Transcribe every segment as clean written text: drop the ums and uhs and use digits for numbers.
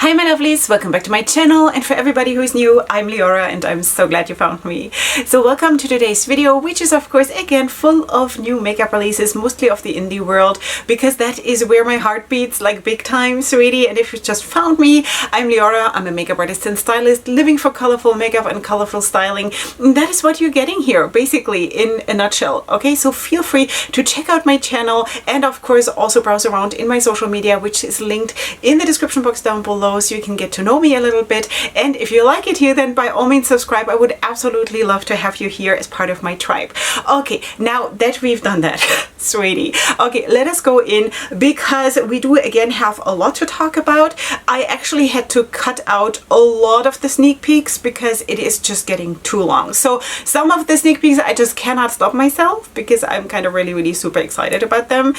Hi my lovelies, welcome back to my channel, and for everybody who's new, I'm Leorah and I'm so glad you found me. So welcome to today's video, which is of course again full of new makeup releases, mostly of the indie world, because that is where my heart beats like big time, sweetie. And if you just found me, I'm Leorah. I'm a makeup artist and stylist living for colorful makeup and colorful styling. And that is what you're getting here, basically in a nutshell. Okay, so feel free to check out my channel and of course also browse around in my social media, which is linked in the description box down below, so you can get to know me a little bit. And if you like it here, then by all means subscribe. I would absolutely love to have you here as part of my tribe. Okay, now that we've done that, sweetie, okay, let us go in, because we do again have a lot to talk about. I actually had to cut out a lot of the sneak peeks because it is just getting too long. So some of the sneak peeks I just cannot stop myself, because I'm kind of really super excited about them.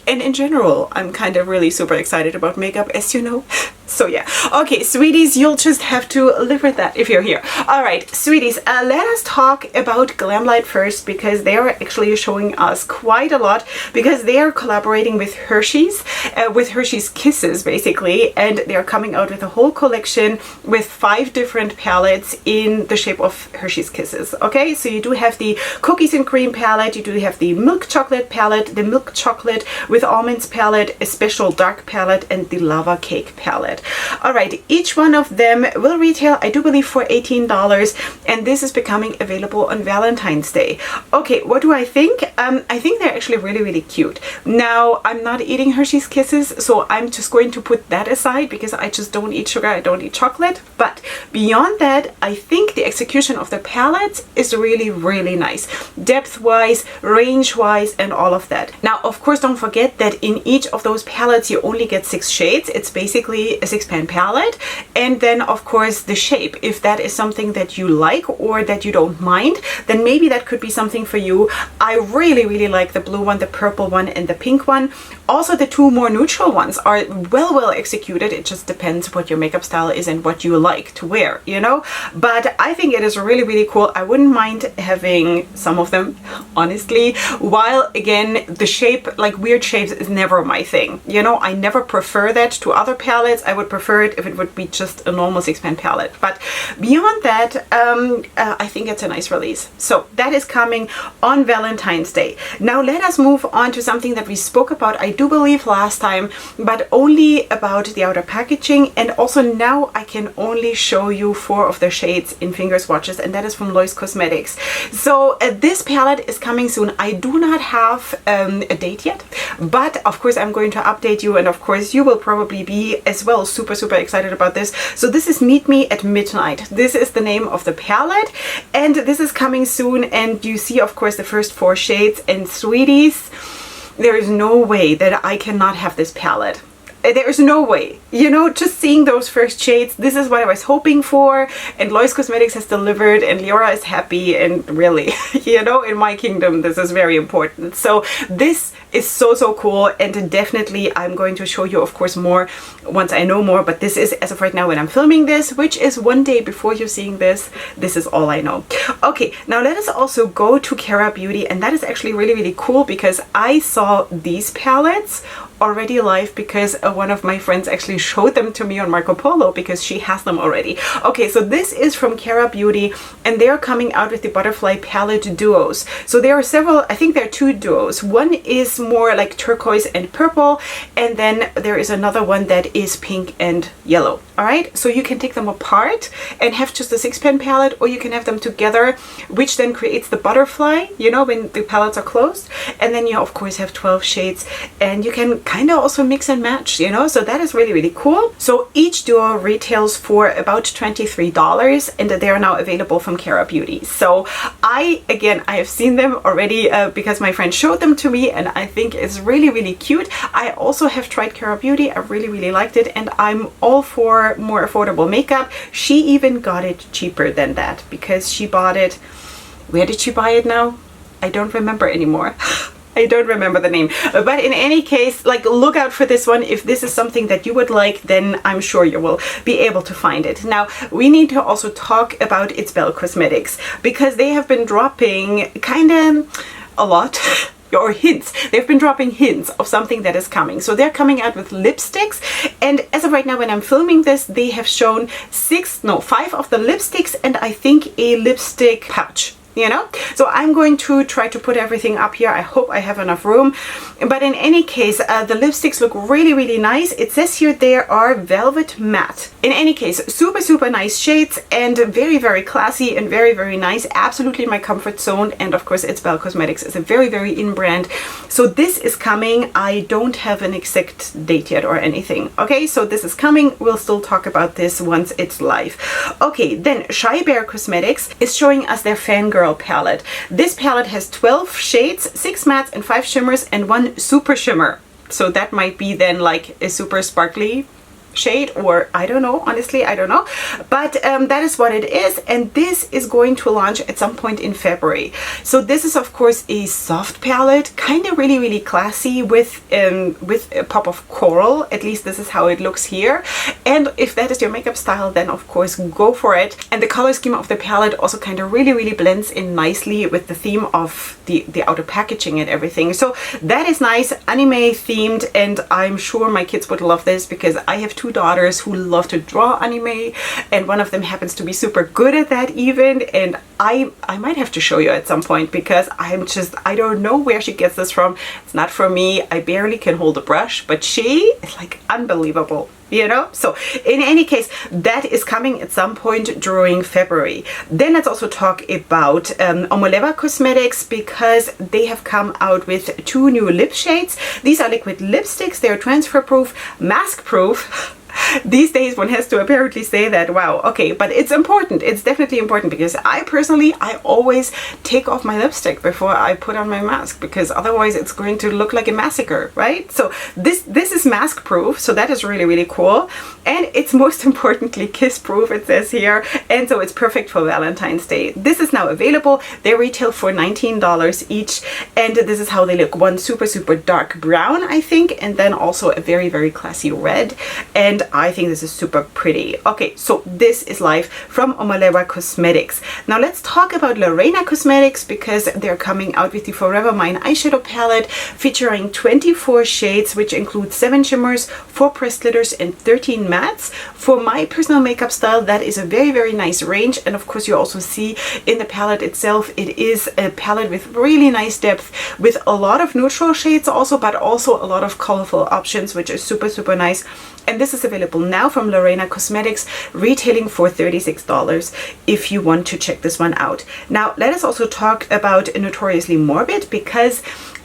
And in general, I'm kind of really super excited about makeup, as you know. So yeah, okay, sweeties, you'll just have to live with that if you're here. All right, sweeties, let us talk about Glamlight first, because they are actually showing us quite a lot, because they are collaborating with Hershey's Kisses, basically, and they're coming out with a whole collection with 5 different palettes in the shape of Hershey's Kisses. Okay, so you do have the cookies and cream palette, you do have the milk chocolate palette, the milk chocolate with almonds palette, a special dark palette, and the lava cake palette. All right, each one of them will retail, I do believe, for $18, and this is becoming available on Valentine's Day. Okay, what do I think? I think they're actually really cute. Now, I'm not eating Hershey's Kisses, so I'm just going to put that aside, because I just don't eat sugar, I don't eat chocolate. But beyond that, I think the execution of the palettes is really nice, depth-wise, range-wise, and all of that. Now, of course, don't forget that in each of those palettes you only get 6 shades. It's basically a 6-pan palette. And then of course the shape, if that is something that you like or that you don't mind, then maybe that could be something for you. I really like the blue one, the purple one, and the pink one. Also, the 2 more neutral ones are well executed. It just depends what your makeup style is and what you like to wear, you know. But I think it is really cool. I wouldn't mind having some of them, honestly, while again the shape, like weird shapes, is never my thing, you know. I never prefer that to other palettes. I would prefer it if it would be just a normal 6-pan palette. But beyond that, I think it's a nice release. So that is coming on Valentine's Day. Now let us move on to something that we spoke about, I do believe, last time, but only about the outer packaging. And also now I can only show you 4 of the shades in finger swatches, and that is from LEORAH Cosmetics. So this palette is coming soon. I do not have a date yet, but of course I'm going to update you, and of course you will probably be as well super excited about this. So this is Meet Me at Midnight. This is the name of the palette, and this is coming soon. And you see of course the first 4 shades, and sweeties, there is no way that I cannot have this palette. There is no way, you know. Just seeing those first shades, this is what I was hoping for, and LEORAH Cosmetics has delivered, and Leorah is happy, and really, you know, in my kingdom this is very important. So this is so cool, and definitely I'm going to show you of course more once I know more, but this is, as of right now when I'm filming this, which is one day before you're seeing this, this is all I know. Okay, now let us also go to Cara Beauty, and that is actually really cool, because I saw these palettes already live, because one of my friends actually showed them to me on Marco Polo, because she has them already. Okay, so this is from Cara Beauty, and they are coming out with the butterfly palette duos. So there are several, I think there are 2 duos. One is more like turquoise and purple, and then there is another one that is pink and yellow. All right, so you can take them apart and have just a 6-pan palette, or you can have them together, which then creates the butterfly, you know, when the palettes are closed. And then you of course have 12 shades, and you can kind of also mix and match, you know. So that is really cool. So each duo retails for about $23, and they are now available from Cara Beauty. So I have seen them already because my friend showed them to me, and I think it's really cute. I also have tried Cara Beauty. I really liked it, and I'm all for more affordable makeup. She even got it cheaper than that, because she bought it, where did she buy it now? I don't remember anymore. I don't remember the name, but in any case, like, look out for this one. If this is something that you would like, then I'm sure you will be able to find it. Now, we need to also talk about Jybel Cosmetics, because they have been dropping kind of a lot or hints. They've been dropping hints of something that is coming. So they're coming out with lipsticks, and as of right now when I'm filming this, they have shown 5 of the lipsticks and I think a lipstick pouch. You know, so I'm going to try to put everything up here. I hope I have enough room, but in any case, the lipsticks look really nice. It says here there are velvet matte. In any case, super nice shades and very classy and very nice. Absolutely my comfort zone, and of course it's Bell Cosmetics. It's a very in brand. So this is coming. I don't have an exact date yet or anything. Okay, so this is coming. We'll still talk about this once it's live. Okay, then Jybel Cosmetics is showing us their Fangirl palette. This palette has 12 shades, 6 mattes and 5 shimmers and 1 super shimmer. So that might be then like a super sparkly shade, or I don't know, honestly I don't know, but that is what it is, and this is going to launch at some point in February. So this is of course a soft palette, kind of really classy with a pop of coral. At least this is how it looks here, and if that is your makeup style, then of course go for it. And the color scheme of the palette also kind of really blends in nicely with the theme of the outer packaging and everything. So that is nice, anime themed, and I'm sure my kids would love this because I have 2 daughters who love to draw anime, and one of them happens to be super good at that even, and I might have to show you at some point because I don't know where she gets this from. It's not for me. I barely can hold a brush, but she is like unbelievable, you know. So in any case, that is coming at some point during February. Then let's also talk about Omoleva Cosmetics, because they have come out with 2 new lip shades. These are liquid lipsticks. They're transfer proof, mask proof. These days one has to apparently say that. Wow, okay, but it's important. It's definitely important because I personally always take off my lipstick before I put on my mask, because otherwise it's going to look like a massacre, right? So this is mask proof, so that is really cool, and it's most importantly kiss proof, it says here, and so it's perfect for Valentine's Day. This is now available. They retail for $19 each, and this is how they look. One super dark brown, I think, and then also a very classy red, and I think this is super pretty. Okay, so this is live from Omoleva Cosmetics. Now let's talk about Leorah Cosmetics, because they're coming out with the Forever Mine eyeshadow palette featuring 24 shades, which include 7 shimmers, 4 pressed glitters and 13 mattes. For my personal makeup style, that is a very nice range, and of course you also see in the palette itself, it is a palette with really nice depth, with a lot of neutral shades also, but also a lot of colorful options, which is super nice. And this is available now from Leorah Cosmetics, retailing for $36 if you want to check this one out. Now let us also talk about Notoriously Morbid, because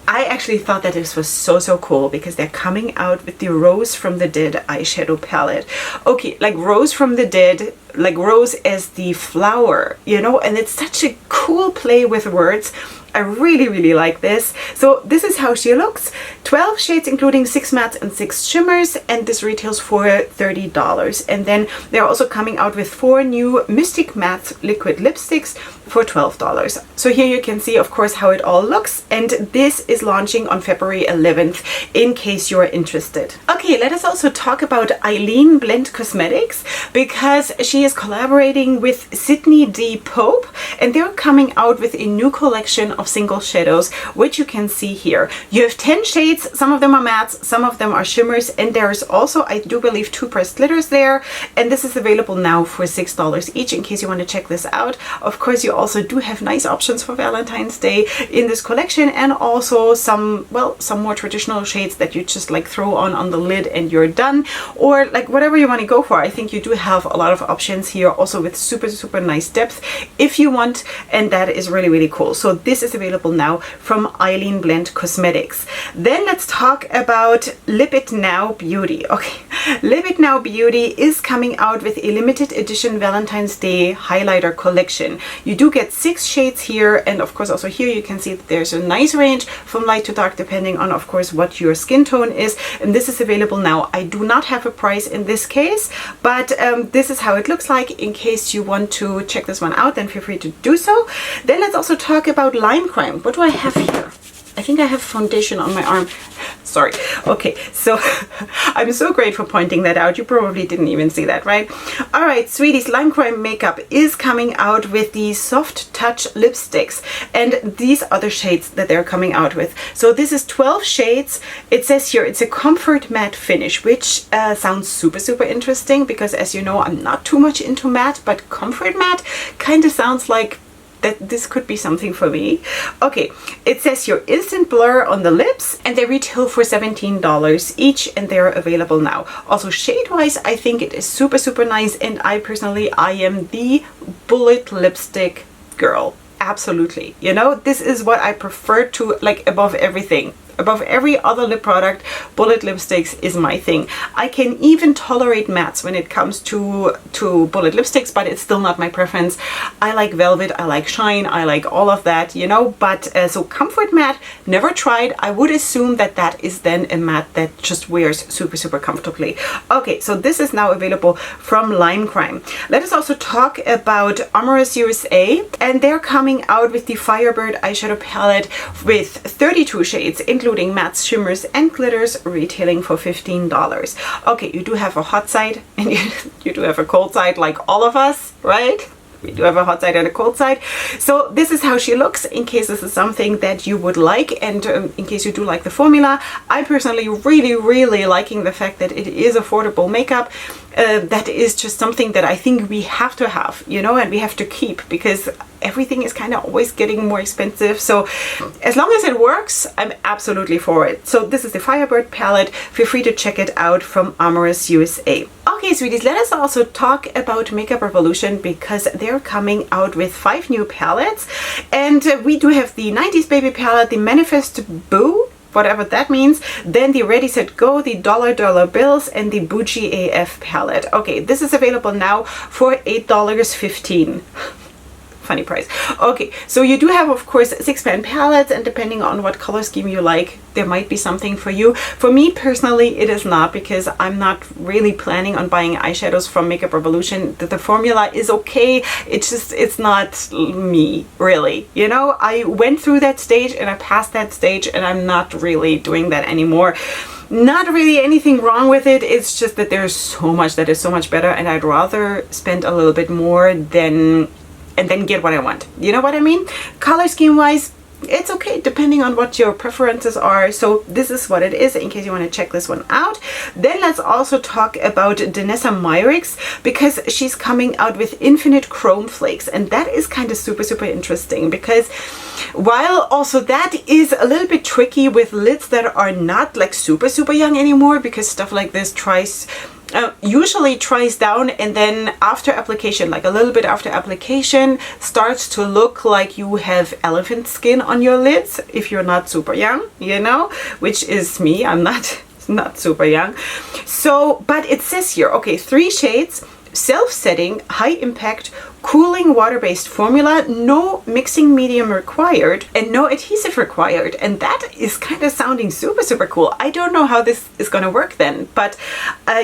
I actually thought that this was so cool, because they're coming out with the Rose from the Dead eyeshadow palette. Okay, like Rose from the Dead, like Rose as the flower, you know, and it's such a cool play with words. I really like this. So this is how she looks. 12 shades including 6 mattes and 6 shimmers, and this retails for $30. And then they're also coming out with 4 new Mystic Matte liquid lipsticks for $12. So here you can see of course how it all looks, and this is launching on February 11th in case you're interested. Okay, let us also talk about Eileen Blend Cosmetics, because she is collaborating with Sydney D. Pope, and they're coming out with a new collection of single shadows, which you can see here. You have 10 shades, some of them are mattes, some of them are shimmers, and there's also, I do believe, 2 pressed glitters there, and this is available now for $6 each in case you want to check this out. Of course you also do have nice options for Valentine's Day in this collection, and also some more traditional shades that you just like throw on the lid and you're done, or like whatever you want to go for. I think you do have a lot of options here, also with super nice depth if you want, and that is really cool. So this is available now from Eileen Blend Cosmetics. Then let's talk about Lip It Now Beauty. Okay, Lip It Now Beauty is coming out with a limited edition Valentine's Day highlighter collection. You do get 6 shades here, and of course also here you can see that there's a nice range from light to dark depending on of course what your skin tone is, and this is available now. I do not have a price in this case, but this is how it looks like. In case you want to check this one out, then feel free to do so. Then let's also talk about Lime Crime. What do I have here? I think I have foundation on my arm. Sorry. Okay, so I'm so great for pointing that out. You probably didn't even see that, right? All right, sweeties, Lime Crime Makeup is coming out with these soft touch lipsticks, and these are the shades that they're coming out with. So this is 12 shades. It says here it's a comfort matte finish, which sounds super, super interesting because, as you know, I'm not too much into matte, but comfort matte kind of sounds like that this could be something for me. Okay, it says here instant blur on the lips, and they retail for $17 each, and they're available now. Also, shade wise, I think it is super, super nice, and I am the bullet lipstick girl. Absolutely. You know, this is what I prefer to, like, above everything. Above every other lip product, bullet lipsticks is my thing. I can even tolerate mattes when it comes to bullet lipsticks, but it's still not my preference. I like velvet, I like shine, I like all of that, you know, but so comfort matte, never tried. I would assume that that is then a matte that just wears super, super comfortably. Okay, so this is now available from Lime Crime. Let us also talk about Amorous USA, and they're coming out with the Firebird eyeshadow palette with 32 shades, including mattes, shimmers, and glitters, retailing for $15. Okay, you do have a hot side and you do have a cold side, like all of us, right? We do have a hot side and a cold side. So this is how she looks, in case this is something that you would like, and in case you do like the formula. I personally really liking the fact that it is affordable makeup. That is just something that I think we have to have, you know, and we have to keep, because everything is kind of always getting more expensive. So as long as it works, I'm absolutely for it. So this is the Firebird palette. Feel free to check it out from Amorous USA. Okay, sweeties, let us also talk about Makeup Revolution, because they're coming out with 5 new palettes. And we do have the 90s Baby palette, the Manifest Boo, whatever that means, then the Ready Set Go, the Dollar Bills, and the Bougie AF palette. Okay, this is available now for $8.15. Funny price. Okay, so you do have, of course, 6-pan palettes, and depending on what color scheme you like, there might be something for you. For me personally, it is not, because I'm not really planning on buying eyeshadows from Makeup Revolution. The formula is okay, it's not me, really. You know, I went through that stage and I passed that stage, and I'm not really doing that anymore. Not really anything wrong with it, it's just that there's so much that is so much better, and I'd rather spend a little bit more than and then get what I want. You know what I mean? Color scheme wise, it's okay depending on what your preferences are. So this is what it is, in case you want to check this one out. Then let's also talk about Danessa Myricks, because she's coming out with Infinite Chrome Flakes, and that is kind of super, super interesting, because while also that is a little bit tricky with lids that are not like super, super young anymore, because stuff like this usually tries down, and then after application, like a little bit after application, starts to look like you have elephant skin on your lids if you're not super young, you know, which is me. I'm not super young. So, but it says here, okay, 3 shades, self-setting, high impact, cooling water-based formula, no mixing medium required, and no adhesive required. And that is kind of sounding super, super cool. I don't know how this is going to work then, but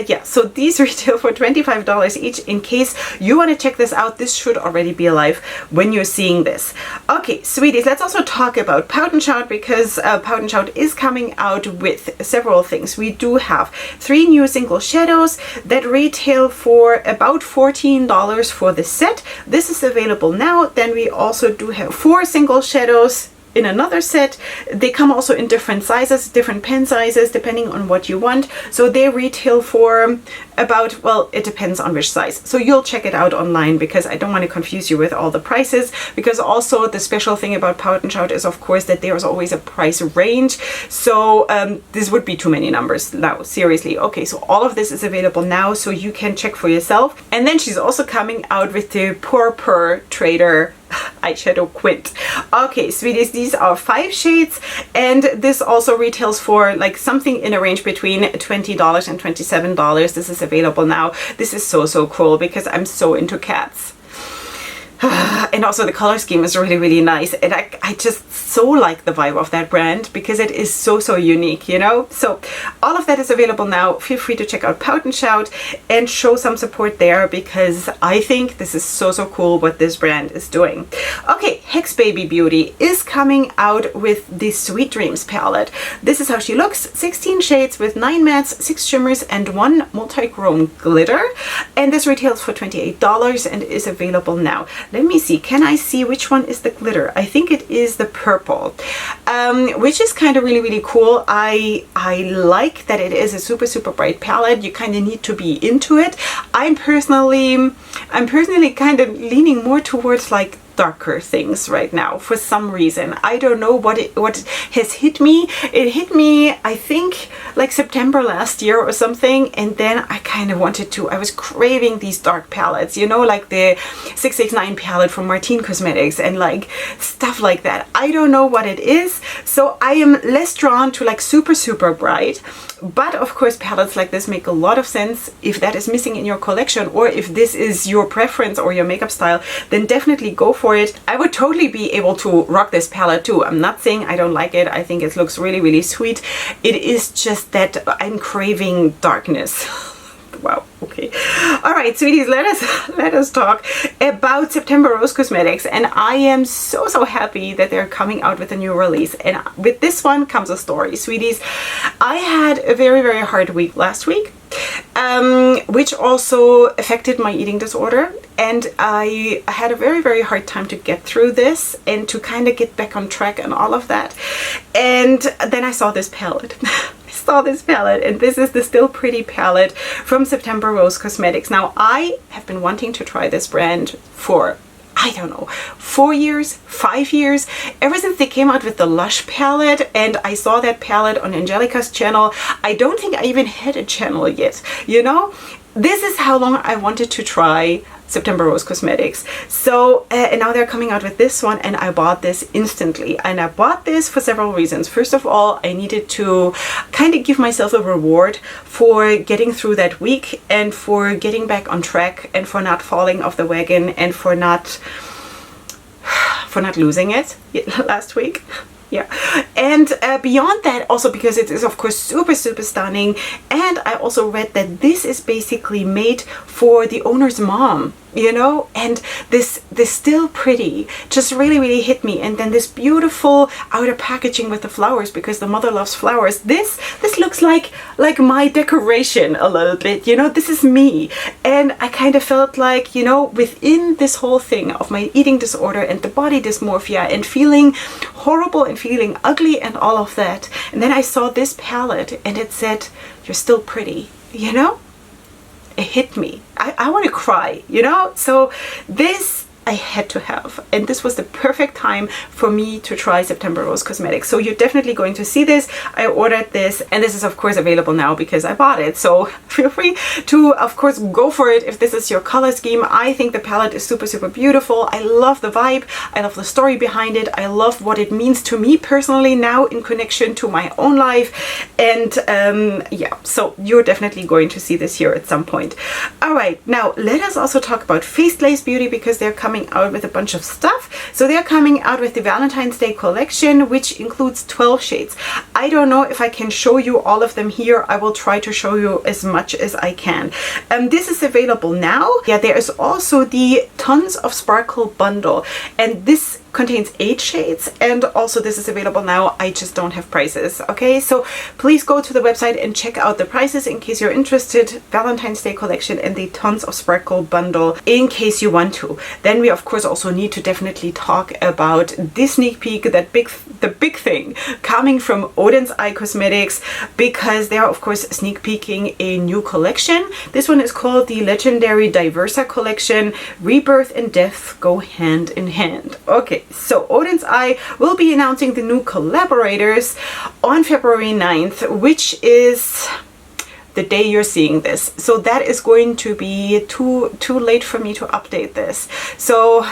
yeah, so these retail for $25 each. In case you want to check this out, this should already be alive when you're seeing this. Okay, sweeties, let's also talk about Pout & Shout, because Pout & Shout is coming out with several things. We do have 3 new single shadows that retail for about $14 for the set. This is available now. Then we also do have 4 single shadows in another set. They come also in different sizes, different pen sizes, depending on what you want. So they retail for about, well, it depends on which size. So you'll check it out online, because I don't want to confuse you with all the prices, because also the special thing about Pout & Shout is, of course, that there's always a price range. So this would be too many numbers now, seriously. Okay, so all of this is available now, so you can check for yourself. And then she's also coming out with the Purpur Trader eyeshadow quint. Okay, sweeties, these are 5 shades, and this also retails for like something in a range between $20 and $27. This is available now. This is so cool, because I'm so into cats. And also the color scheme is really, really nice. And I just so like the vibe of that brand because it is so, so unique, you know? So all of that is available now. Feel free to check out Pout and Shout and show some support there because I think this is so, so cool what this brand is doing. Okay, Apw Beauty is coming out with the Sweet Dreams palette. This is how she looks. 16 shades with 9 mattes, 6 shimmers, and 1 multi-chrome glitter. And this retails for $28 and is available now. Let me see. Can I see which one is the glitter? I think it is the purple, which is kind of really, really cool. I like that it is a super, super bright palette. You kind of need to be into it. I'm personally kind of leaning more towards like darker things right now for some reason. I don't know what has hit me. It hit me, I think, like September last year or something, and then I kind of I was craving these dark palettes, you know, like the 669 palette from Martine Cosmetics and like stuff like that. I don't know what it is, so I am less drawn to like super, super bright. But of course, palettes like this make a lot of sense. If that is missing in your collection, or if this is your preference or your makeup style, then definitely go for it. I would totally be able to rock this palette too. I'm not saying I don't like it. I think it looks really, really sweet. It is just that I'm craving darkness. Wow. Okay. All right, sweeties, let us talk about September Rose Cosmetics, and I am so, so happy that they're coming out with a new release. And with this one comes a story, sweeties. I had a very, very hard week last week, which also affected my eating disorder, and I had a very, very hard time to get through this and to kind of get back on track and all of that. And then I saw this palette. And this is the Still Pretty palette from September Rose Cosmetics. Now, I have been wanting to try this brand for, I don't know, 4 years, 5 years, ever since they came out with the Lush palette, and I saw that palette on Angelica's channel. I don't think I even had a channel yet, you know? This is how long I wanted to try September Rose Cosmetics. So and now they're coming out with this one, and I bought this instantly. And I bought this for several reasons. First of all, I needed to kind of give myself a reward for getting through that week and for getting back on track and for not falling off the wagon and for not losing it last week. Yeah, and beyond that, also because it is of course super, super stunning, and I also read that this is basically made for the owner's mom, you know, and this Still Pretty just really, really hit me. And then this beautiful outer packaging with the flowers, because the mother loves flowers. This looks like my decoration a little bit, you know. This is me, and I kind of felt like, you know, within this whole thing of my eating disorder and the body dysmorphia and feeling horrible and feeling ugly and all of that, and then I saw this palette and it said, "You're still pretty," you know. It hit me. I want to cry, you know. So this I had to have, and this was the perfect time for me to try September Rose Cosmetics. So you're definitely going to see this. I ordered this, and this is of course available now because I bought it. So feel free to of course go for it if this is your color scheme. I think the palette is super, super beautiful. I love the vibe. I love the story behind it. I love what it means to me personally now in connection to my own life. And yeah, so you're definitely going to see this here at some point. All right, now let us also talk about Faced Lace Beauty, because they're coming out with a bunch of stuff. So they're coming out with the Valentine's Day collection, which includes 12 shades. I don't know if I can show you all of them here. I will try to show you as much as I can. This is available now. Yeah, there is also the Tons of Sparkle bundle, and this contains 8 shades, and also this is available now. I just don't have prices. Okay, so please go to the website and check out the prices in case you're interested. Valentine's Day collection and the Tons of Sparkle bundle in case you want to. Then we of course also need to definitely talk about this sneak peek, the big thing coming from Oden's Eye Cosmetics, because they are of course sneak peeking a new collection. This one is called the Legendary Diversa collection. Rebirth and death go hand in hand. Okay, so Oden's Eye will be announcing the new collaborators on February 9th, which is the day you're seeing this. So that is going to be too late for me to update this. So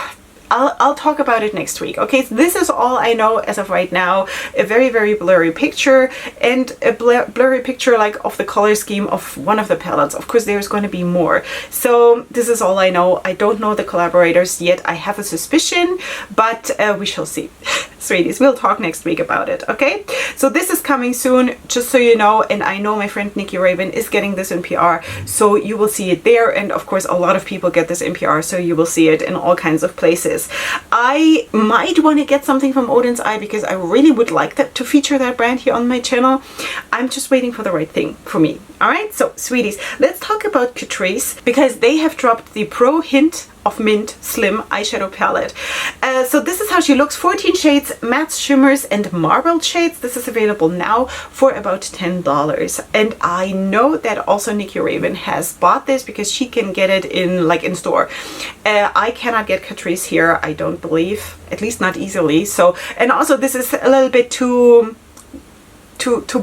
I'll talk about it next week. Okay, so this is all I know as of right now. A very, very blurry picture, and a blurry picture like of the color scheme of one of the palettes. Of course, there's going to be more. So this is all I know. I don't know the collaborators yet. I have a suspicion, but we shall see. Sweeties, we'll talk next week about it, okay? So this is coming soon, just so you know, and I know my friend Nikki Raven is getting this in PR, so you will see it there, and of course a lot of people get this in PR, so you will see it in all kinds of places. I might want to get something from Odin's Eye because I really would like that to feature that brand here on my channel. I'm just waiting for the right thing for me. All right, so sweeties, let's talk about Catrice because they have dropped the Pro Hint of Mint Slim Eyeshadow Palette. So this is how she looks. 14 shades, matte shimmers and marbled shades. This is available now for about $10. And I know that also Nikki Raven has bought this because she can get it in store. I cannot get Catrice here, I don't believe, at least not easily. So, and also this is a little bit too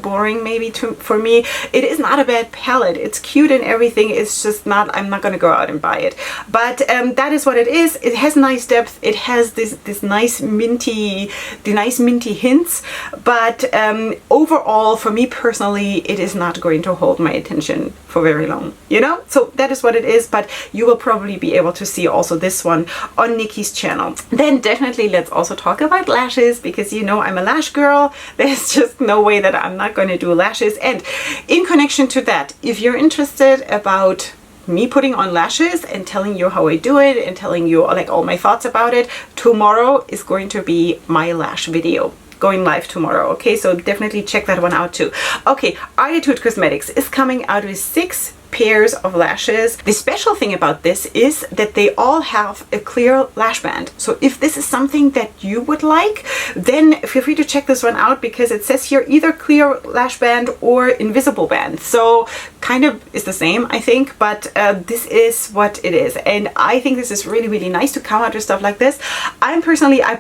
boring maybe for me. It is not a bad palette. It's cute and everything. It's just not, I'm not going to go out and buy it. But that is what it is. It has nice depth. It has this nice minty hints. But overall, for me personally, it is not going to hold my attention for very long, you know? So that is what it is. But you will probably be able to see also this one on Nikki's channel. Then definitely let's also talk about lashes because you know I'm a lash girl. There's just no way that I'm not going to do lashes. And in connection to that, if you're interested about me putting on lashes and telling you how I do it and telling you like all my thoughts about it, tomorrow is going to be my lash video going live tomorrow. Okay, so definitely check that one out too. Okay, Attitude Cosmetics is coming out with 6 pairs of lashes. The special thing about this is that they all have a clear lash band. So if this is something that you would like, then feel free to check this one out because it says here either clear lash band or invisible band. So kind of is the same, I think, but this is what it is. And I think this is really, really nice to come out with stuff like this. I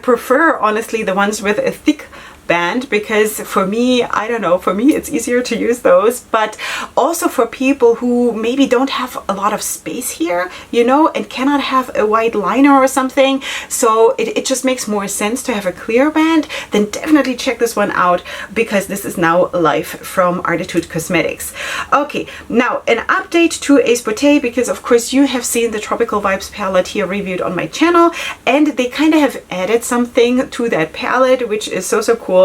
prefer honestly the ones with a thick band because for me, I don't know, for me it's easier to use those, but also for people who maybe don't have a lot of space here, you know, and cannot have a white liner or something, so it just makes more sense to have a clear band. Then definitely check this one out because this is now live from Attitude Cosmetics. Okay, now an update to Ace Beauté because of course you have seen the Tropical Vibes palette here reviewed on my channel, and they kind of have added something to that palette which is so cool.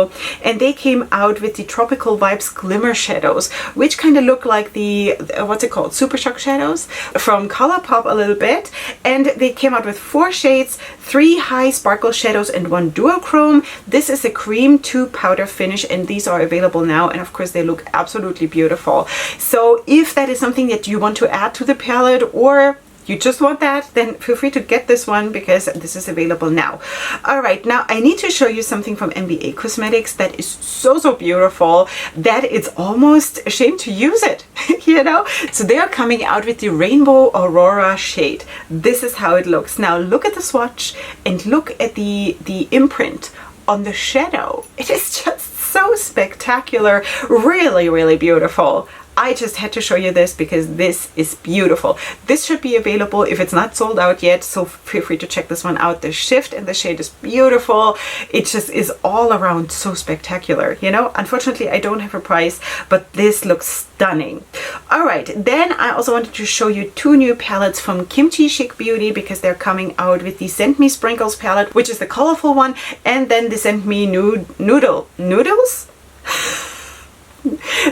And they came out with the Tropical Vibes Glimmer Shadows, which kind of look like the, what's it called, Super Shock Shadows from Colourpop a little bit. And they came out with 4 shades, 3 high sparkle shadows and 1 duochrome. This is a cream to powder finish and these are available now, and of course they look absolutely beautiful. So if that is something that you want to add to the palette or you just want that, then feel free to get this one because this is available now. All right, now I need to show you something from MUA Cosmetics that is so beautiful that it's almost a shame to use it, you know? So they are coming out with the Rainbow Aurora shade. This is how it looks. Now look at the swatch and look at the imprint on the shadow. It is just so spectacular, really, really beautiful. I just had to show you this because this is beautiful. This should be available if it's not sold out yet, so feel free to check this one out. The shift and the shade is beautiful. It just is all around so spectacular, you know? Unfortunately, I don't have a price, but this looks stunning. All right, then I also wanted to show you 2 new palettes from Kimchi Chic Beauty because they're coming out with the Send Me Sprinkles palette, which is the colorful one, and then the Send Me Noodles?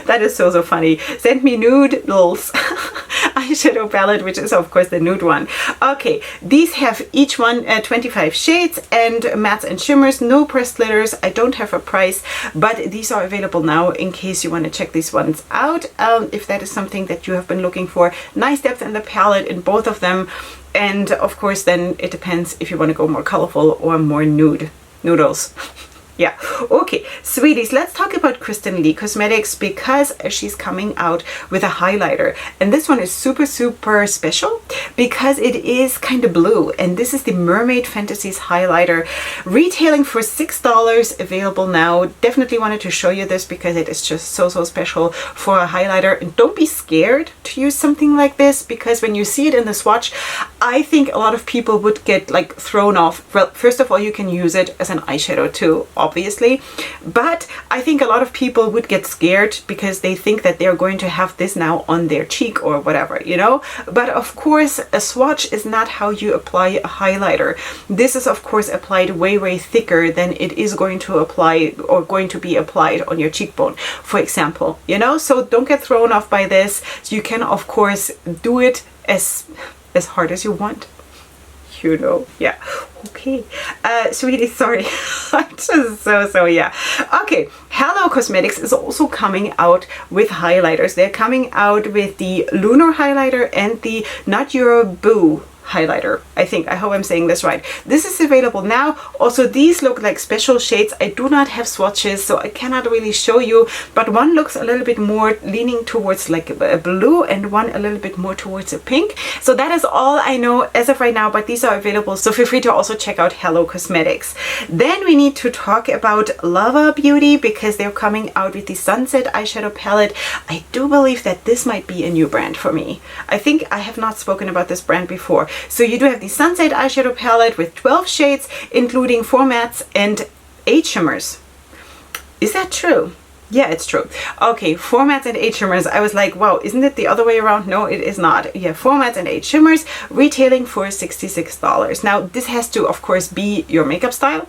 That is so funny. Send Me Noodles eyeshadow palette, which is of course the nude one. Okay, these have each one 25 shades and mattes and shimmers, no pressed glitters. I don't have a price, but these are available now in case you want to check these ones out. If that is something that you have been looking for. Nice depth in the palette in both of them, and of course then it depends if you want to go more colorful or more nude. Noodles. Yeah. Okay, sweeties, let's talk about Kristen Lee Cosmetics because she's coming out with a highlighter. And this one is super, super special because it is kind of blue. And this is the Mermaid Fantasies highlighter, retailing for $6, available now. Definitely wanted to show you this because it is just so, so special for a highlighter. And don't be scared to use something like this because when you see it in the swatch, I think a lot of people would get like thrown off. Well, first of all, you can use it as an eyeshadow too, obviously, but I think a lot of people would get scared because they think that they're going to have this now on their cheek or whatever, you know. But of course, a swatch is not how you apply a highlighter. This is of course applied way, way thicker than it is going to apply or going to be applied on your cheekbone, for example, you know. So don't get thrown off by this. You can of course do it as hard as you want, you know. Yeah. Okay, sweetie, sorry. I'm just so yeah. Okay, Hallel Cosmetics is also coming out with highlighters. They're coming out with the Lunar highlighter and the Not Your Boo highlighter. I hope I'm saying this right. This is available now. Also, these look like special shades. I do not have swatches, so I cannot really show you, but one looks a little bit more leaning towards like a blue and one a little bit more towards a pink. So that is all I know as of right now, but these are available, so feel free to also check out Hallel Cosmetics. Then we need to talk about Apw Beauty because they're coming out with the Sunset Eyeshadow Palette. I do believe that this might be a new brand for me. I think I have not spoken about this brand before. So you do have the Sunset Eyeshadow Palette with 12 shades, including 4 mattes and 8 shimmers. Is that true? Yeah, it's true. Okay, 4 mattes and 8 shimmers. I was like, wow, isn't it the other way around? No, it is not. Yeah, 4 mattes and 8 shimmers, retailing for $66. Now, this has to, of course, be your makeup style,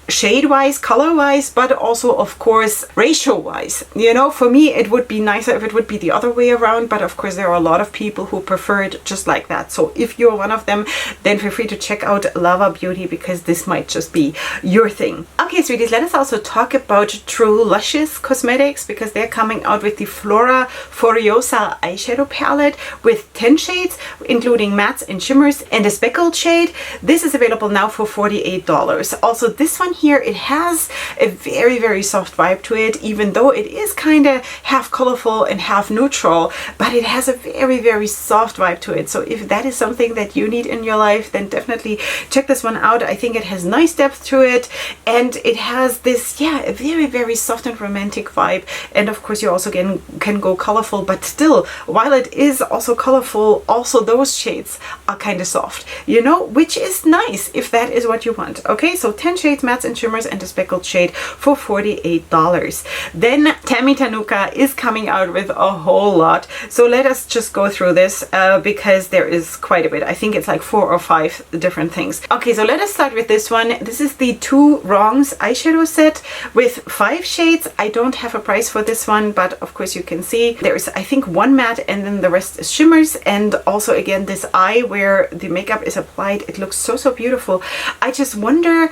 shade-wise, color-wise, but also, of course, ratio-wise. You know, for me, it would be nicer if it would be the other way around, but of course, there are a lot of people who prefer it just like that. So if you're one of them, then feel free to check out Apw Beauty because this might just be your thing. Okay, sweeties, let us also talk about True Luscious Cosmetics because they're coming out with the Flora Furiosa eyeshadow palette with 10 shades, including mattes and shimmers and a speckled shade. This is available now for $48. Also, this one here, it has a very, very soft vibe to it, even though it is kind of half colorful and half neutral, but it has a very, very soft vibe to it. So if that is something that you need in your life, then definitely check this one out. I think it has nice depth to it, and it has this, yeah, a very, very soft and romantic vibe. And of course, you also can go colorful, but still, while it is also colorful, also those shades are kind of soft, you know, which is nice if that is what you want. Okay, so 10 shades, mattes and shimmers, and a speckled shade for $48. Then Tammy Tanuka is coming out with a whole lot. So let us just go through this because there is quite a bit. I think it's like 4 or 5 different things. Okay, so let us start with this one. This is the 2 Wrongs Eyeshadow Set with 5 shades. I don't have a price for this one, but of course you can see there is, I think, 1 matte and then the rest is shimmers. And also again, this eye where the makeup is applied, it looks so, so beautiful. I just wonder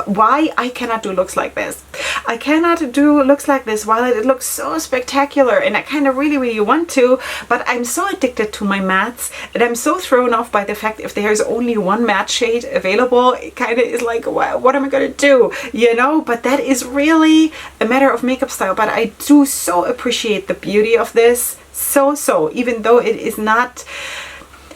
why I cannot do looks like this. I cannot do looks like this while it looks so spectacular, and I kind of really, really want to, but I'm so addicted to my mattes, and I'm so thrown off by the fact if there's only 1 matte shade available, it kind of is like, what am I going to do, you know? But that is really a matter of makeup style, but I do so appreciate the beauty of this, so, even though it is not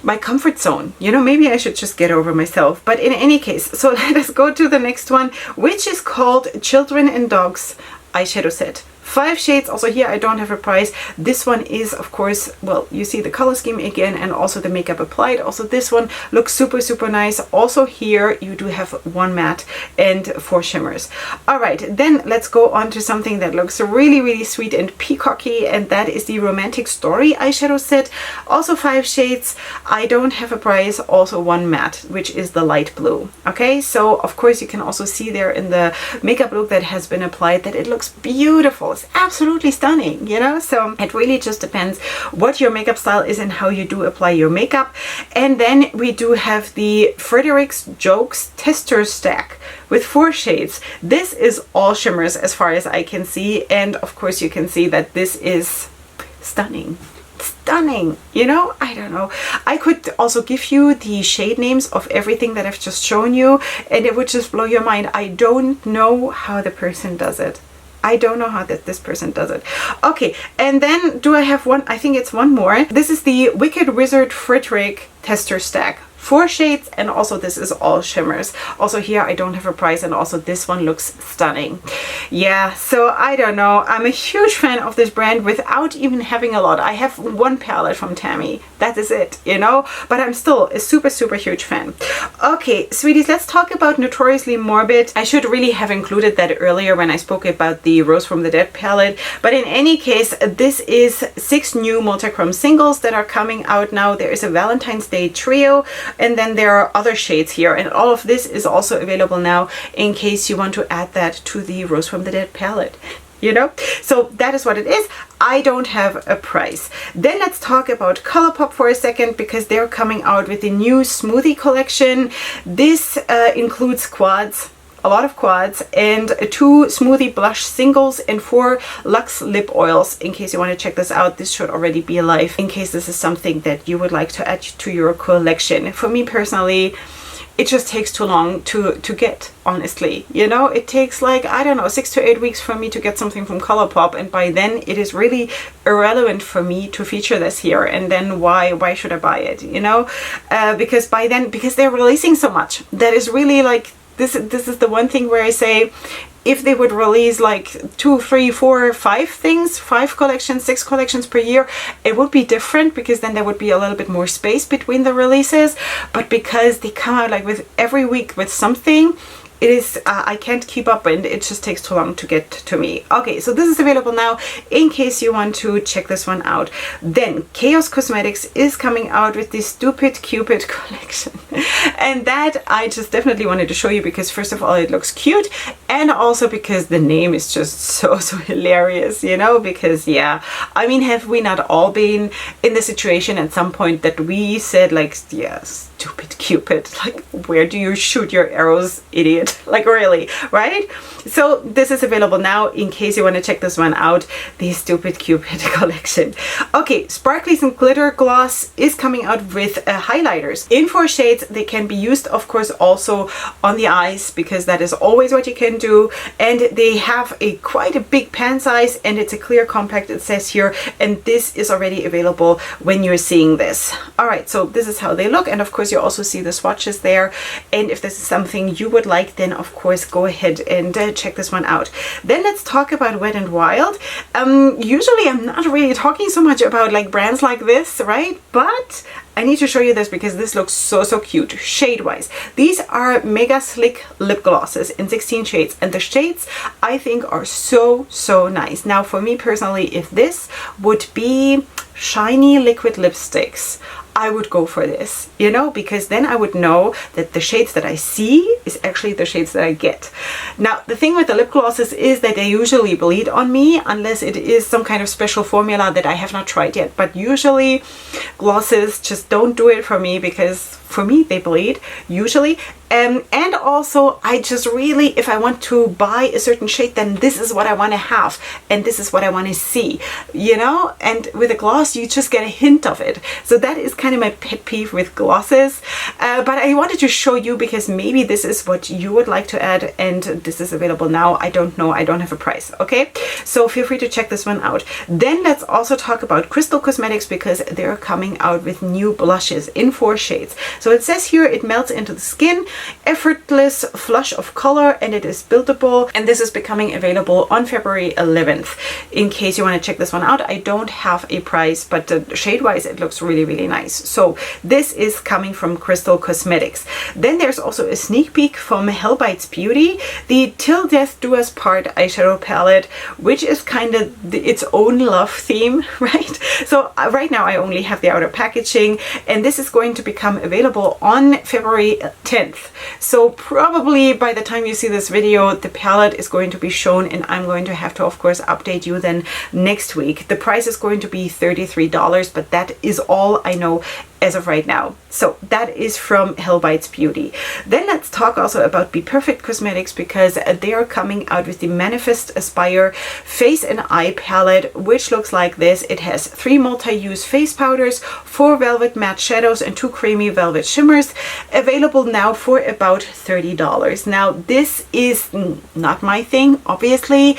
my comfort zone. You know, maybe I should just get over myself. But in any case, so let us go to the next one, which is called Children and Dogs Eyeshadow Set. 5 shades. Also here I don't have a price. This one is, of course, well, you see the color scheme again and also the makeup applied. Also this one looks super, super nice. Also here you do have 1 matte and 4 shimmers. All right, then let's go on to something that looks really, really sweet and peacocky, and that is the Romantic Story eyeshadow set. Also 5 shades. I don't have a price. Also 1 matte, which is the light blue. Okay, so of course you can also see there in the makeup look that has been applied that it looks beautiful. It's absolutely stunning, you know. So it really just depends what your makeup style is and how you do apply your makeup. And then we do have the Frederick's Jokes Tester Stack with 4 shades. This is all shimmers as far as I can see, and of course you can see that this is stunning. stunning, you know. I don't know, I could also give you the shade names of everything that I've just shown you and it would just blow your mind. I don't know how the person does it. I don't know how this person does it. Okay, and then do I have one? I think it's one more. This is the Wicked Wizard Friedrich Tester Stack. 4 shades, and also this is all shimmers. Also here I don't have a price, and also this one looks stunning. Yeah, so I don't know, I'm a huge fan of this brand without even having a lot. I have one palette from Tammy, that is it, you know, but I'm still a super huge fan. Okay, sweeties, let's talk about Notoriously Morbid. I should really have included that earlier when I spoke about the Rose from the Dead palette, but in any case, this is 6 new multichrome singles that are coming out now. There is a Valentine's Day trio, and then there are other shades here, and all of this is also available now in case you want to add that to the Rose from the Dead palette, you know. So that is what it is. I don't have a price. Then let's talk about ColourPop for a second, because they're coming out with the new smoothie collection. This includes quads, a lot of quads, and 2 smoothie blush singles and 4 luxe lip oils. In case you want to check this out, this should already be alive in case this is something that you would like to add to your collection. For me personally, it just takes too long to get, honestly, you know. It takes like, I don't know, 6 to 8 weeks for me to get something from ColourPop, and by then it is really irrelevant for me to feature this here. And then why should I buy it, you know? Because by then, because they're releasing so much, that is really like, this is the one thing where I say, if they would release like 2, 3, 4, 5 things, 5 collections, 6 collections per year, it would be different, because then there would be a little bit more space between the releases. But because they come out like with every week with something, it is I can't keep up, and it just takes too long to get to me. Okay, so this is available now in case you want to check this one out. Then Chaos Cosmetics is coming out with this Stupid Cupid collection, and that I just definitely wanted to show you, because first of all it looks cute, and also because the name is just so hilarious, you know. Because yeah, I mean, have we not all been in the situation at some point that we said like, yes, Stupid Cupid, like, where do you shoot your arrows, idiot? Like, really, right? So this is available now in case you want to check this one out, the Stupid Cupid collection. Okay, Sparklies and Glitter Gloss is coming out with highlighters in 4 shades. They can be used, of course, also on the eyes, because that is always what you can do. And they have quite a big pan size, and it's a clear compact, it says here, and this is already available when you're seeing this. All right, so this is how they look, and of course you also see the swatches there. And if this is something you would like, then of course go ahead and check this one out. Then let's talk about Wet n Wild. Usually I'm not really talking so much about like brands like this, right? But I need to show you this because this looks so cute shade wise. These are mega slick lip glosses in 16 shades, and the shades I think are so nice. Now for me personally, if this would be shiny liquid lipsticks, I would go for this, you know, because then I would know that the shades that I see is actually the shades that I get. Now, the thing with the lip glosses is that they usually bleed on me unless it is some kind of special formula that I have not tried yet. But usually glosses just don't do it for me, because for me they bleed usually. And also I just really, if I want to buy a certain shade, then this is what I want to have and this is what I want to see, you know. And with a gloss you just get a hint of it, so that is kind of my pet peeve with glosses. But I wanted to show you because maybe this is what you would like to add, and this is available now. I don't know, I don't have a price. Okay, so feel free to check this one out. Then let's also talk about Crystal Cosmetics, because they're coming out with new blushes in 4 shades. So it says here it melts into the skin, effortless flush of color, and it is buildable, and this is becoming available on February 11th in case you want to check this one out. I don't have a price, but shade wise it looks really nice. So this is coming from Crystal Cosmetics. Then there's also a sneak peek from Apw Beauty, the Till Death Do Us Part eyeshadow palette, which is kind of its own love theme, right? So right now I only have the outer packaging, and this is going to become available on February 10th. So probably by the time you see this video, the palette is going to be shown, and I'm going to have to, of course, update you then next week. The price is going to be $33, but that is all I know eyeshadow as of right now. So that is from Apw Beauty. Then let's talk also about Be Perfect Cosmetics, because they are coming out with the Manifest Aspire Face and Eye Palette, which looks like this. It has 3 multi-use face powders, 4 velvet matte shadows, and 2 creamy velvet shimmers, available now for about $30. Now this is not my thing, obviously,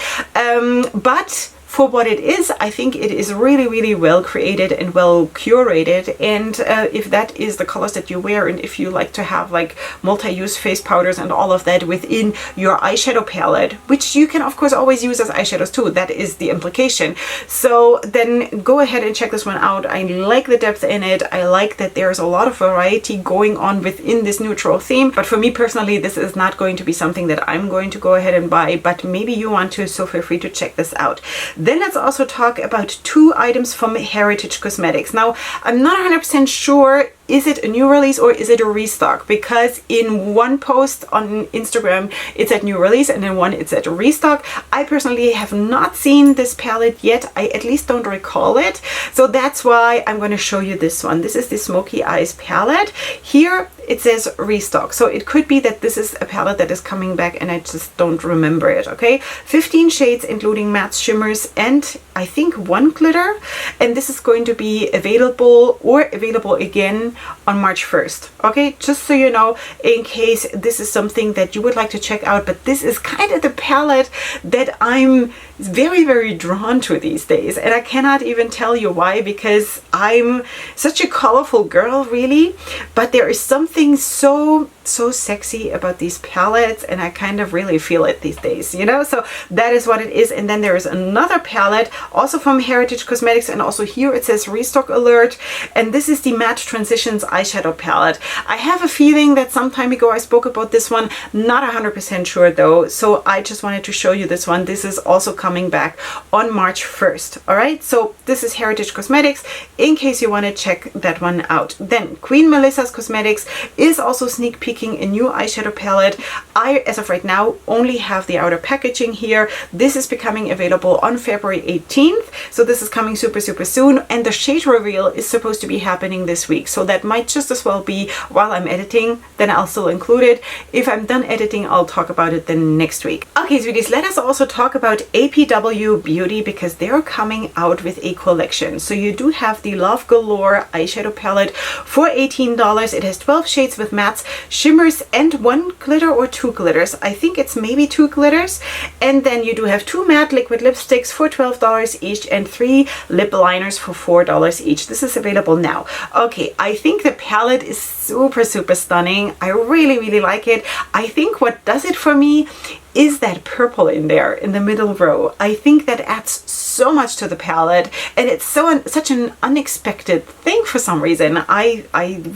but for what it is, I think it is really, really well created and well curated. And if that is the colors that you wear, and if you like to have like multi-use face powders and all of that within your eyeshadow palette, which you can of course always use as eyeshadows too, that is the implication. So then go ahead and check this one out. I like the depth in it. I like that there's a lot of variety going on within this neutral theme. But for me personally, this is not going to be something that I'm going to go ahead and buy, but maybe you want to, so feel free to check this out. Then let's also talk about 2 items from Heritage Cosmetics. Now, I'm not 100% sure, is it a new release or is it a restock? Because in one post on Instagram, it's at new release, and in one it's at restock. I personally have not seen this palette yet. I at least don't recall it. So that's why I'm going to show you this one. This is the Smoky Eyes palette. Here it says restock. So it could be that this is a palette that is coming back and I just don't remember it, okay? 15 shades, including matte shimmers and I think 1 glitter. And this is going to be available again on March 1st. Okay, just so you know, in case this is something that you would like to check out. But this is kind of the palette that I'm very, very drawn to these days, and I cannot even tell you why, because I'm such a colorful girl, really, but there is something so sexy about these palettes, and I kind of really feel it these days, you know. So that is what it is. And then there is another palette also from Heritage Cosmetics, and also here it says restock alert, and this is the Matte Transitions eyeshadow palette. I have a feeling that some time ago I spoke about this one, not 100% sure though, so I just wanted to show you this one. This is also coming back on March 1st. All right, so this is Heritage Cosmetics in case you want to check that one out. Then Queen Melissa's Cosmetics is also sneak peeking a new eyeshadow palette. I, as of right now, only have the outer packaging here. This is becoming available on February 18th, so this is coming super soon, and the shade reveal is supposed to be happening this week, so that might just as well be while I'm editing. Then I'll still include it. If I'm done editing, I'll talk about it then next week. Okay, sweeties, let us also talk about Apw Beauty, because they're coming out with a collection. So you do have the Love Galore eyeshadow palette for $18. It has 12 shades with mattes, shimmers, and 1 glitter or 2 glitters. I think it's maybe 2 glitters. And then you do have 2 matte liquid lipsticks for $12 each and 3 lip liners for $4 each. This is available now. Okay, I think the palette is super stunning. I really like it. I think what does it for me is that purple in there in the middle row. I think that adds so much to the palette, and it's such an unexpected thing for some reason. I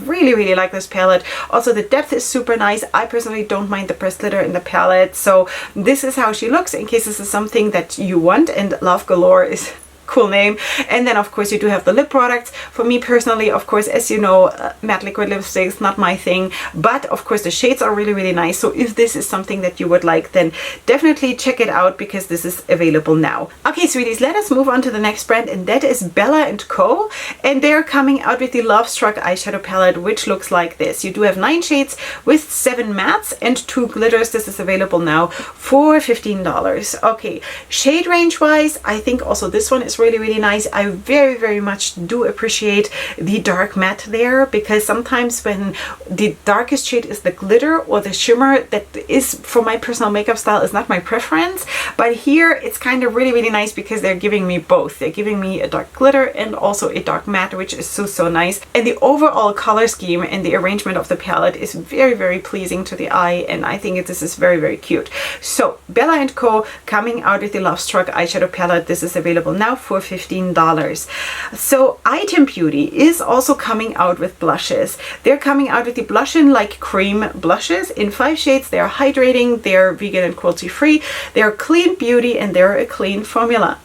really like this palette. Also, the depth is super nice. I personally don't mind the pressed glitter in the palette. So this is how she looks in case this is something that you want, and Love Galore is cool name. And then of course you do have the lip products. For me personally, of course, as you know, matte liquid lipsticks, not my thing, but of course the shades are really nice. So if this is something that you would like, then definitely check it out, because this is available now. Okay, sweeties, let us move on to the next brand, and that is Bella & Co. And they're coming out with the Love Struck eyeshadow palette, which looks like this. You do have 9 shades with 7 mattes and 2 glitters. This is available now for $15. Okay, shade range wise, I think also this one is really nice. I very much do appreciate the dark matte there, because sometimes when the darkest shade is the glitter or the shimmer, that is, for my personal makeup style, is not my preference. But here it's kind of really nice, because they're giving me both. They're giving me a dark glitter and also a dark matte, which is so nice. And the overall color scheme and the arrangement of the palette is very pleasing to the eye, and I think this is very cute. So Bella & Co. coming out with the Love Struck eyeshadow palette. This is available now for $15. So Item Beauty is also coming out with blushes. They're coming out with the Blushin' Like Cream blushes in 5 shades. They're hydrating, they're vegan and cruelty free, they're clean beauty, and they're a clean formula.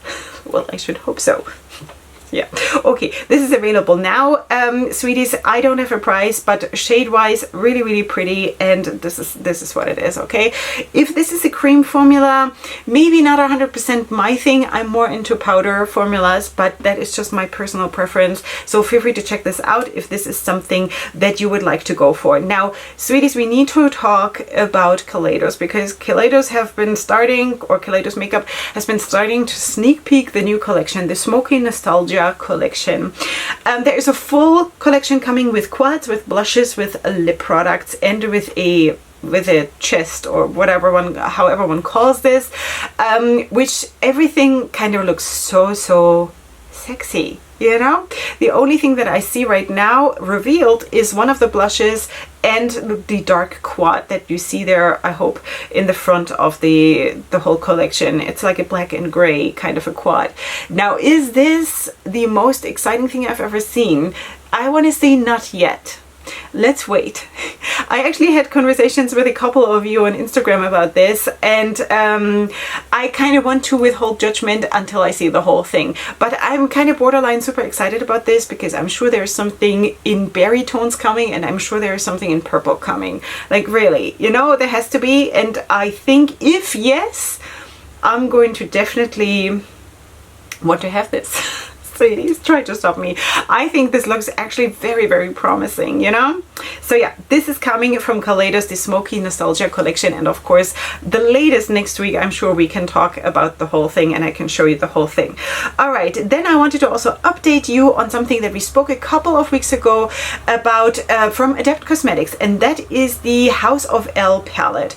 Well, I should hope so. Yeah, okay, this is available now, sweeties. I don't have a price, but shade wise, really, really pretty, and this is what it is. Okay, if this is a cream formula, maybe not 100% my thing. I'm more into powder formulas, but that is just my personal preference, so feel free to check this out if this is something that you would like to go for. Now, sweeties, we need to talk about Kaleidos, because Kaleidos have been starting, or Kaleidos makeup has been starting to sneak peek the new collection, the Smoky Nostalgia collection. There is a full collection coming with quads, with blushes, with lip products, and with a chest, or whatever one, however one calls this, which everything kind of looks so sexy. You know, the only thing that I see right now revealed is one of the blushes and the dark quad that you see there, I hope, in the front of the whole collection. It's like a black and gray kind of a quad. Now, is this the most exciting thing I've ever seen? I want to say not yet. Let's wait. I actually had conversations with a couple of you on Instagram about this, and I kind of want to withhold judgment until I see the whole thing. But I'm kind of borderline super excited about this, because I'm sure there's something in berry tones coming, and I'm sure there's something in purple coming. Like, really, you know, there has to be. And I think if yes, I'm going to definitely want to have this. Ladies, try to stop me. I think this looks actually very promising, you know. So yeah, this is coming from Kaleidos, the Smoky Nostalgia collection, and of course the latest next week. I'm sure we can talk about the whole thing, and I can show you the whole thing. All right, then I wanted to also update you on something that we spoke a couple of weeks ago about from Apw Cosmetics, and that is the House of L palette.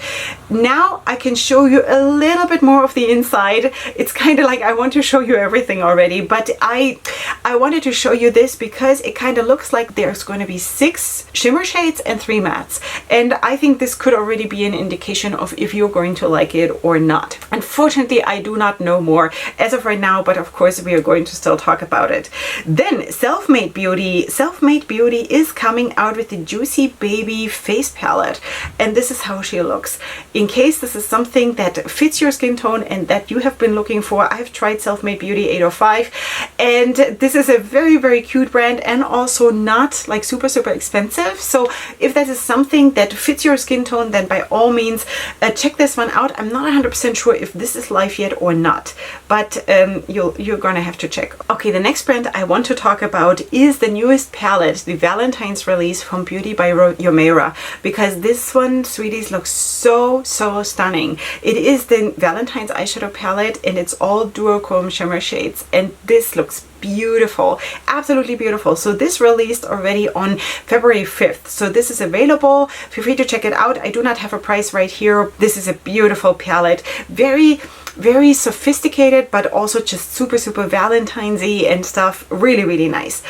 Now I can show you a little bit more of the inside. It's kind of like I want to show you everything already, but I wanted to show you this because it kind of looks like there's going to be 6 shimmer shades and 3 mattes, and I think this could already be an indication of if you're going to like it or not. Unfortunately, I do not know more as of right now, but of course we are going to still talk about it. Then Self-Made Beauty. Self-Made Beauty is coming out with the Juicy Baby face palette, and this is how she looks. In case this is something that fits your skin tone and that you have been looking for, I've tried Self-Made Beauty 805, and this is a very cute brand, and also not like super expensive. So if that is something that fits your skin tone, then by all means check this one out. I'm not 100% sure if this is live yet or not, but you're gonna have to check. Okay, the next brand I want to talk about is the newest palette, the Valentine's release from Beauty by Meera, because this one, sweeties, looks so stunning. It is the Valentine's eyeshadow palette, and it's all duochrome shimmer shades, and this looks beautiful, absolutely beautiful. So this released already on February 5th, so this is available. Feel free to check it out. I do not have a price right here. This is a beautiful palette, very sophisticated, but also just super Valentine's-y and stuff. Really nice.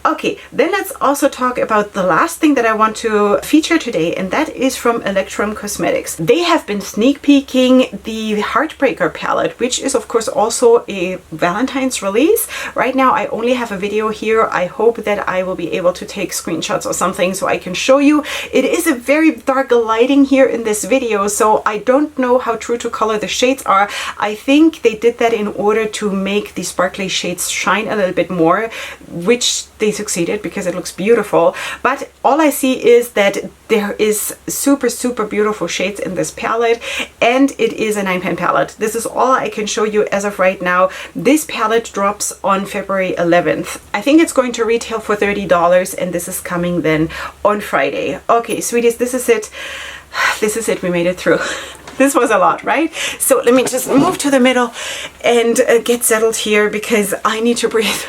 Okay, then let's also talk about the last thing that I want to feature today, and that is from Apw Cosmetics. They have been sneak peeking the Heartbreaker palette, which is of course also a Valentine's release. Right now I only have a video here. I hope that I will be able to take screenshots or something so I can show you. It is a very dark lighting here in this video, so I don't know how true to color the shades are. I think they did that in order to make the sparkly shades shine a little bit more, which they succeeded because it looks beautiful. But all I see is that there is super beautiful shades in this palette, and it is a 9-pan palette. This is all I can show you as of right now. This palette drops on February 11th. I think it's going to retail for $30, and this is coming then on Friday. Okay, sweeties, this is it. This is it. We made it through. This was a lot, right? So let me just move to the middle and get settled here, because I need to breathe.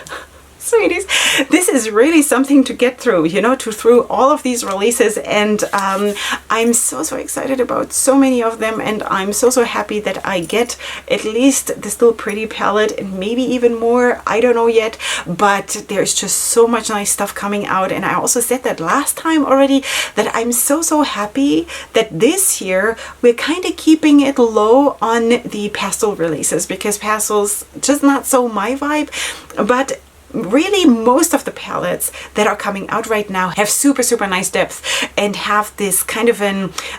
Sweeties, this is really something to get through, you know, through all of these releases, and I'm so excited about so many of them, and I'm so happy that I get at least the Still Pretty palette, and maybe even more. I don't know yet, but there's just so much nice stuff coming out. And I also said that last time already, that I'm so happy that this year we're kind of keeping it low on the pastel releases, because pastel's just not so my vibe. But really, most of the palettes that are coming out right now have super nice depth, and have this kind of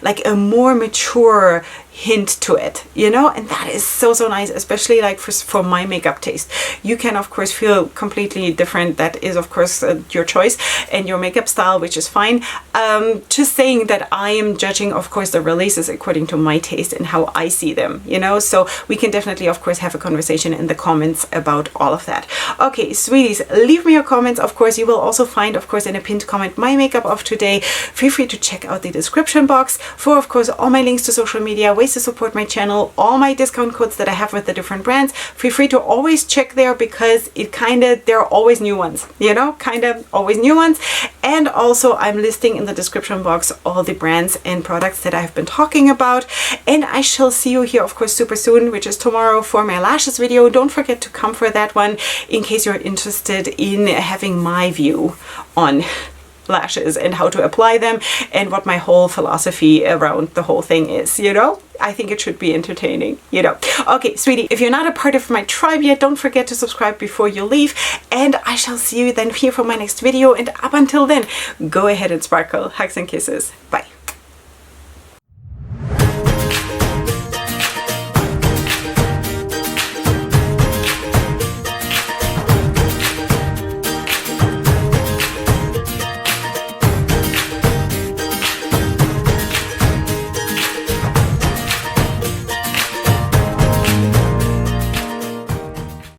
like a more mature hint to it, you know, and that is so nice, especially like for my makeup taste. You can of course feel completely different. That is of course your choice and your makeup style, which is fine. Just saying that I am judging of course the releases according to my taste and how I see them, you know, so we can definitely of course have a conversation in the comments about all of that. Okay, sweeties, leave me your comments. Of course, you will also find of course in a pinned comment my makeup of today. Feel free to check out the description box for of course all my links to social media, ways to support my channel, all my discount codes that I have with the different brands. Feel free to always check there because there are always new ones, you know, always new ones. And also I'm listing in the description box all the brands and products that I've been talking about. And I shall see you here of course super soon, which is tomorrow, for my lashes video. Don't forget to come for that one in case you're interested in having my view on lashes and how to apply them and what my whole philosophy around the whole thing is, you know. I think it should be entertaining, you know. Okay, sweetie, if you're not a part of my tribe yet, don't forget to subscribe before you leave, and I shall see you then here for my next video. And up until then, go ahead and sparkle. Hugs and kisses. Bye.